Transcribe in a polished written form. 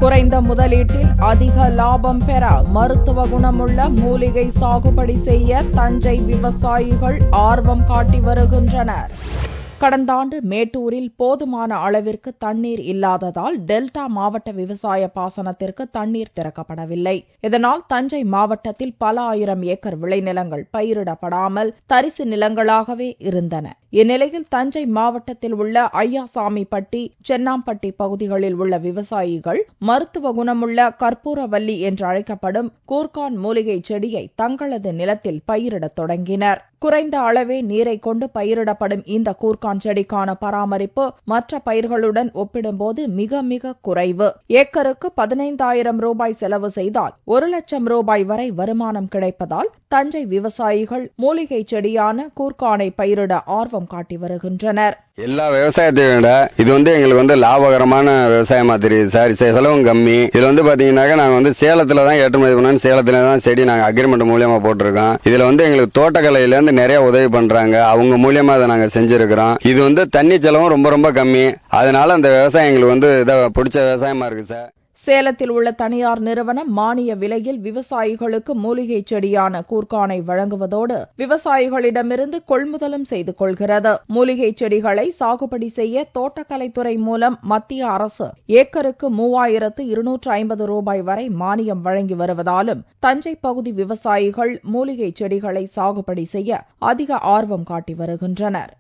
குறைந்த முதலீட்டில் அதிக லாபம் பெற மருத்துவ குணமுள்ள மூலிகை சாகுபடி செய்ய தஞ்சை விவசாயிகள் ஆர்வம் காட்டி வருகின்றனர். கடந்த ஆண்டு மேட்டூரில் போதுமான அளவிற்கு தண்ணீர் இல்லாததால் டெல்டா மாவட்ட விவசாய பாசனத்திற்கு தண்ணீர் திறக்கப்படவில்லை. இதனால் தஞ்சை மாவட்டத்தில் பல ஆயிரம் ஏக்கர் விளைநிலங்கள் பயிரிடப்படாமல் தரிசு நிலங்களாகவே இருந்தன. இந்நிலையில் தஞ்சை மாவட்டத்தில் உள்ள ஐயாசாமிப்பட்டி, சென்னாம்பட்டி பகுதிகளில் உள்ள விவசாயிகள் மருத்துவ குணமுள்ள கற்பூரவல்லி என்று அழைக்கப்படும் கூர்கான் மூலிகை செடியை தங்களது நிலத்தில் பயிரிடத் தொடங்கினர். குறைந்த அளவே நீரை கொண்டு பயிரிடப்படும் இந்த கூர்கான் செடிக்கான பராமரிப்பு மற்ற பயிர்களுடன் ஒப்பிடும்போது மிக மிக குறைவு. ஏக்கருக்கு 15,000 ரூபாய் செலவு செய்தால் 1,00,000 ரூபாய் வரை வருமானம் கிடைப்பதால் தஞ்சை விவசாயிகள் மூலிகை செடியான கூர்கானை பயிரிட ஆர்வம் காட்டி வருகின்றனர். எல்லா விவசாயத்தை விட இது எங்களுக்கு லாபகரமான விவசாயமா தெரியுது சார். செலவும் கம்மி. இதுல பாத்தீங்கன்னாக்கா நாங்க சேலத்துல தான் ஏற்றுமதி பண்ணோம். சேலத்துல தான் செடி நாங்க அக்ரிமெண்ட் மூலியமா போட்டிருக்கோம். இதுல எங்களுக்கு தோட்டக்கலையில இருந்து நிறைய உதவி பண்றாங்க. அவங்க மூலியமா அதை நாங்க செஞ்சிருக்கிறோம். இது தண்ணி செலவும் ரொம்ப ரொம்ப கம்மி. அதனால அந்த விவசாயம் எங்களுக்கு பிடிச்ச விவசாயமா இருக்கு சார். சேலத்தில் உள்ள தனியார் நிறுவனம் மானிய விலையில் விவசாயிகளுக்கு மூலிகை செடியான கூர்கானை வழங்குவதோடு விவசாயிகளிடமிருந்து கொள்முதலும் செய்து கொள்கிறது. மூலிகை செடிகளை சாகுபடி செய்ய தோட்டக்கலைத்துறை மூலம் மத்திய அரசு ஏக்கருக்கு 3,250 ரூபாய் வரை மானியம் வழங்கி வருவதாலும் தஞ்சை பகுதி விவசாயிகள் மூலிகை செடிகளை சாகுபடி செய்ய அதிக ஆர்வம் காட்டி வருகின்றனர்.